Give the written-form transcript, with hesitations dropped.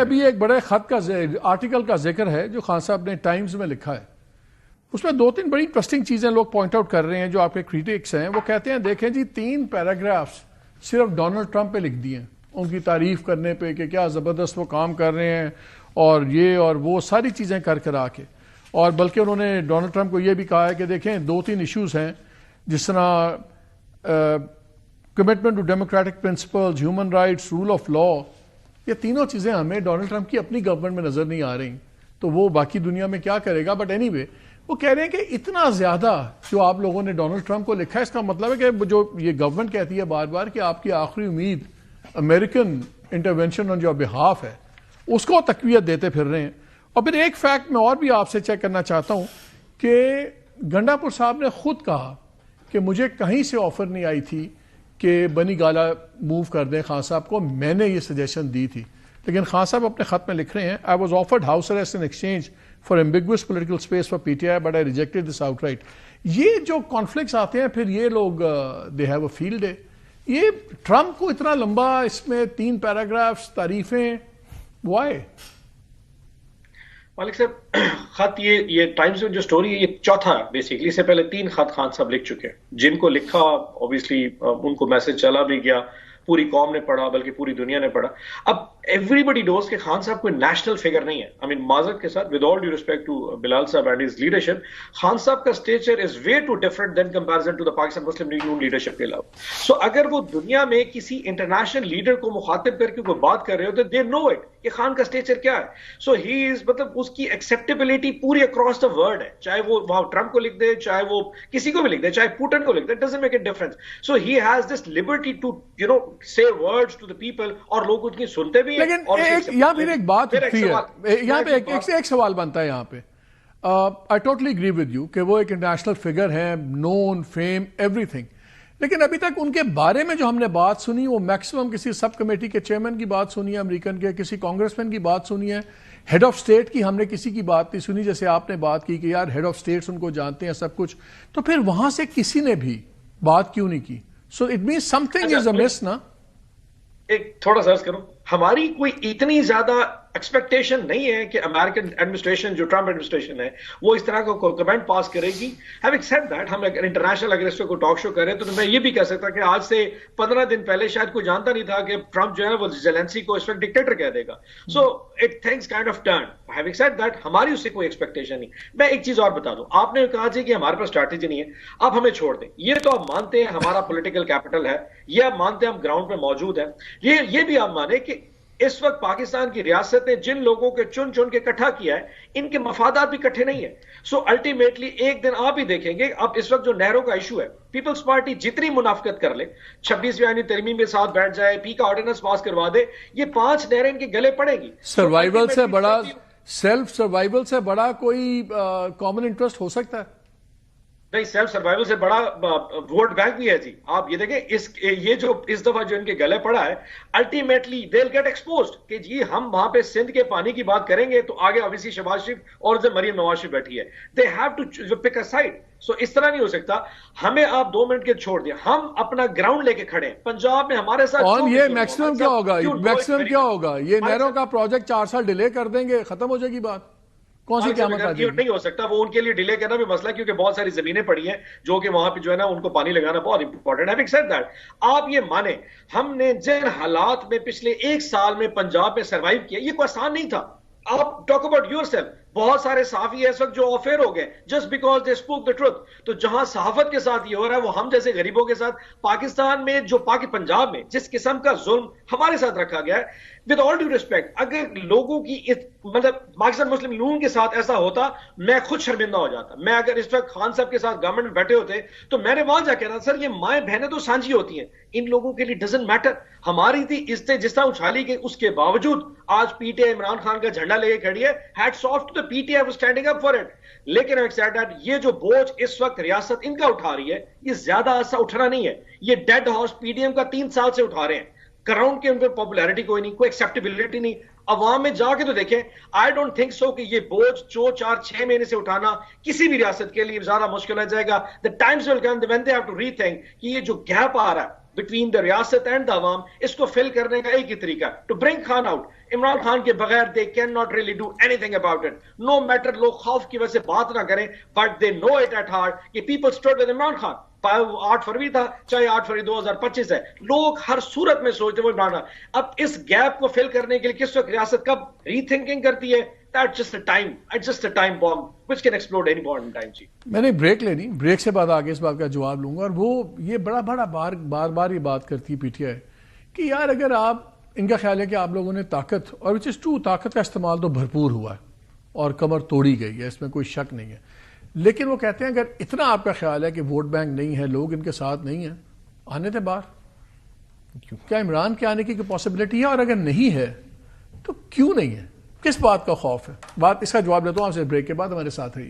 ابھی ایک بڑے خط کا آرٹیکل کا ذکر ہے جو خان صاحب نے ٹائمز میں لکھا ہے. اس میں 2-3 بڑی انٹرسٹنگ چیزیں لوگ پوائنٹ آؤٹ کر رہے ہیں جو آپ کے کریٹکس ہیں. وہ کہتے ہیں دیکھیں جی 3 پیراگرافس صرف ڈونلڈ ٹرمپ پہ لکھ دیے ہیں, ان کی تعریف کرنے پہ کہ کیا زبردست وہ کام کر رہے ہیں اور یہ اور وہ ساری چیزیں کر آ کے. اور بلکہ انہوں نے ڈونلڈ ٹرمپ کو یہ بھی کہا ہے کہ دیکھیں 2-3 ایشوز ہیں جس طرح commitment to democratic principles, human rights, rule of law, یہ تینوں چیزیں ہمیں ڈونلڈ ٹرمپ کی اپنی گورنمنٹ میں نظر نہیں آ رہی. تو وہ باقی دنیا میں کیا کرے گا. بٹ اینی وے وہ کہہ رہے ہیں کہ اتنا زیادہ جو آپ لوگوں نے ڈونلڈ ٹرمپ کو لکھا ہے, اس کا مطلب ہے کہ جو یہ گورنمنٹ کہتی ہے بار بار کہ آپ کی آخری امید American intervention on your behalf ہے, اس کو تقویت دیتے پھر رہے ہیں. اور پھر ایک فیکٹ میں اور بھی آپ سے چیک کرنا چاہتا ہوں کہ گنڈا پور صاحب نے خود کہا کہ مجھے کہیں سے آفر نہیں آئی تھی کہ بنی گالا موو کر دیں خان صاحب کو, میں نے یہ سجیشن دی تھی. لیکن خان صاحب اپنے خط میں لکھ رہے ہیں I was offered house arrest in exchange for ambiguous political space for PTI but I rejected this outright. یہ جو کانفلکٹس آتے ہیں پھر یہ لوگ they have a field day. یہ ٹرمپ کو اتنا لمبا اس میں 3 پیراگرافس تعریفیں, why؟ مالک صاحب خط یہ ٹائمز میں جو سٹوری ہے یہ چوتھا ہے بیسیکلی. اس سے پہلے 3 خط خان صاحب لکھ چکے ہیں جن کو لکھا اوبیسلی ان کو میسج چلا بھی گیا, پوری قوم نے پڑھا بلکہ پوری دنیا نے پڑھا. اب ایوری بڈی نوز کہ خان صاحب کوئی نیشنل فگر نہیں ہے. آئی مین معذرت کے ساتھ with all due respect to Bilal صاحب اینڈ ہز لیڈرشپ, خان صاحب کا stature is way too different than comparison to the Pakistan Muslim League Noon leadership کے علاوہ. سو اگر وہ دنیا میں کسی انٹرنیشنل لیڈر کو مخاطب کر کے کوئی بات کر رہے ہو تو دے نو اٹ کہ خان کا اسٹیچر کیا ہے. سو ہی از مطلب اس کی ایکسیپٹیبلٹی پوری اکراس دا ورلڈ ہے, چاہے وہ وہاں ٹرمپ کو لکھ دے, چاہے وہ کسی کو بھی لکھ دے, چاہے پوٹن کو لکھ دے, doesn't make a difference. So he has this liberty to you know say words to the people اور لوگ ان کی سنتے بھی ہیں. لیکن یہاں پھر ایک بات اٹھتی ہے, یہاں پہ ایک سوال بنتا ہے یہاں پہ. I totally agree with you کہ وہ ایک انٹرنیشنل فگر ہیں, نون, فیم, ایوری تھنگ. لیکن ابھی تک ان کے بارے میں جو ہم نے بات سنی وہ میکسیمم کسی سب کمیٹی کے چیئرمین کی بات سنی ہے امریکن کے, کسی کانگریس مین کی بات سنی ہے, ہیڈ آف اسٹیٹ کی ہم نے کسی کی بات نہیں سنی. جیسے آپ نے بات کی کہ یار ہیڈ آف اسٹیٹس ان کو جانتے ہیں سب کچھ, تو پھر وہاں سے کسی نے بھی بات کیوں نہیں کی؟ So it means something is amiss نا. ایک تھوڑا سا کروں, ہماری کوئی اتنی زیادہ ایکسپیکٹیشن نہیں ہے کہ امریکن ایڈمنسٹریشن جو ٹرمپ ایڈمنسٹریشن ہے وہ اس طرح کا کوئی کمنٹ پاس کرے گی. ہیونگ سیڈ دیٹ, ہم انٹرنیشنل اگر اس پہ کوئی ٹاک شو کریں تو میں یہ بھی کہہ سکتا کہ آج سے 15 دن پہلے شاید کوئی جانتا نہیں تھا کہ ٹرمپ جو ہے وہ زیلنسکی کو اس وقت ڈکٹیٹر کہہ دے گا. So it things kind of turn. Having said that ہماری اس سے کوئی ایکسپیکٹیشن نہیں. میں ایک چیز اور بتا دوں, آپ نے کہا جی کہ ہمارے پاس اسٹریٹجی نہیں ہے, آپ ہمیں چھوڑ دیں. یہ تو آپ مانتے ہیں ہمارا پولیٹیکل کیپٹل ہے, یہ آپ مانتے ہیں ہم گراؤنڈ پہ موجود ہیں, یہ بھی آپ مانے کہ اس وقت پاکستان کی ریاست نے جن لوگوں کے چن کے اکٹھا کیا ہے ان کے مفادات بھی اکٹھے نہیں ہیں. سو الٹیمیٹلی ایک دن آپ ہی دیکھیں گے, اب اس وقت جو نہروں کا ایشو ہے, پیپلز پارٹی جتنی منافقت کر لے, 26ویں آئینی ترمیم کے ساتھ بیٹھ جائے, پی کا آرڈیننس پاس کروا دے, یہ 5 نہریں ان کے گلے پڑیں گی. سروائیول سے بڑا سیلف سروائیول سے بڑا کوئی کامن انٹرسٹ ہو سکتا ہے نہیں. سیلف سروائیول سے بڑا ووٹ بینک بھی ہے جی. آپ یہ دیکھیں یہ جو اس دفعہ جو ان کے گلے پڑا ہے, ultimately they will get exposed کہ جی ہم وہاں پہ سندھ کے پانی کی بات کریں گے تو آگے اوبیسلی شہباز شریف اور مریم نواز شریف بیٹھی ہے. They have to pick a side. So اس طرح نہیں ہو سکتا. ہمیں آپ 2 منٹ کے چھوڑ دیا, ہم اپنا گراؤنڈ لے کے کھڑے ہیں. پنجاب میں ہمارے ساتھ اور یہ میکسیمم کیا ہوگا, میکسیمم کیا ہوگا, یہ نہروں کا پروجیکٹ 4 سال ڈیلے کر دیں گے, ختم ہو جائے گی بات. کون سی قیامت آ جائے گی؟ نہیں ہو سکتا. وہ ان کے لیے ڈیلے کرنا بھی مسئلہ, کیونکہ بہت ساری زمینیں پڑی ہیں جو کہ وہاں پہ جو ہے نا ان کو پانی لگانا بہت امپورٹنٹ ہے. سیڈ دیٹ آپ یہ مانیں ہم نے جن حالات میں پچھلے 1 سال میں پنجاب میں سروائیو کیا, یہ کوئی آسان نہیں تھا. آپ ٹاک اباؤٹ یور سیلف, بہت سارے صحافی اس وقت جو آفیر ہو گئے just because they spoke the truth. تو جہاں صحافت کے ساتھ یہ ہو رہا ہے وہ ہم جیسے غریبوں کے ساتھ پاکستان میں جو پنجاب میں جس قسم کا ظلم ہمارے ساتھ رکھا گیا ہے, ود آل ڈیو ریسپیکٹ, اگر لوگوں کی مطلب پاکستان مسلم لیگ کے ساتھ ایسا ہوتا میں خود شرمندہ ہو جاتا. میں اگر اس وقت خان صاحب کے ساتھ گورنمنٹ میں بیٹھے ہوتے تو میں نے وہاں جا کے سر یہ مائیں بہنیں تو سانجھی ہوتی ہیں, ان لوگوں کے لیے ڈزنٹ میٹر. ہماری تھی عزتیں جس طرح اچھالی کہ اس کے باوجود آج P T I Imran Khan کا جھنڈا لے کے کھڑی ہے. Hats off to the P T I for standing up for it. لیکن یہ جو بوجھ اس وقت ریاست ان کا اٹھا رہی ہے یہ زیادہ عرصہ اٹھنا نہیں ہے. یہ dead horse P D M کا 3 سال سے اٹھا رہے ہیں. گراؤنڈ کے ان پہ پاپولیرٹی کوئی نہیں, کوئی ایکسیپٹیبلٹی نہیں. عوام میں جا کے تو دیکھیں, آئی ڈونٹ تھنک سو کہ یہ بوجھ جو 4-6 مہینے سے اٹھانا کسی بھی ریاست کے لیے زیادہ مشکل ہو جائے گا. The times will come when they have to rethink کہ یہ جو گیپ آ رہا ہے between the ریاست and the عوام, اس کو فل کرنے کا ایک ہی طریقہ to bring Khan out. Imran Khan کے بغیر they cannot really do anything about it. No matter لوگ خوف کی وجہ سے بات نہ کریں, but they know it at heart کہ people stood with Imran Khan. 8 فروری تھا, چاہے 8 فروری 2025 ہے, لوگ ہر صورت میں سوچتے ہیں وہ عمران خان. اب اس گیپ کو فل کرنے کے لیے کس وقت ریاست کب ری تھنکنگ کرتی ہے, that's just a time, it's just a time bomb which can explode any point in time. جی میں نے بریک لینی, بریک سے بعد آگے اس بات کا جواب لوں گا. اور وہ یہ بار یہ بات کرتی ہے پی ٹی آئی کہ یار اگر آپ, ان کا خیال ہے کہ آپ لوگوں نے طاقت, اور وچ از ٹرو, طاقت کا استعمال تو بھرپور ہوا ہے اور کمر توڑی گئی ہے, اس میں کوئی شک نہیں ہے, لیکن وہ کہتے ہیں اگر اتنا آپ کا خیال ہے کہ ووٹ بینک نہیں ہے, لوگ ان کے ساتھ نہیں ہیں, آنے تھے باہر. کیا عمران کے آنے کی کوئی پاسبلٹی ہے, اور اگر نہیں ہے تو کیوں نہیں ہے, کس بات کا خوف ہے؟ بات اس کا جواب لیتا ہوں آپ سے بریک کے بعد. ہمارے ساتھ رہیے.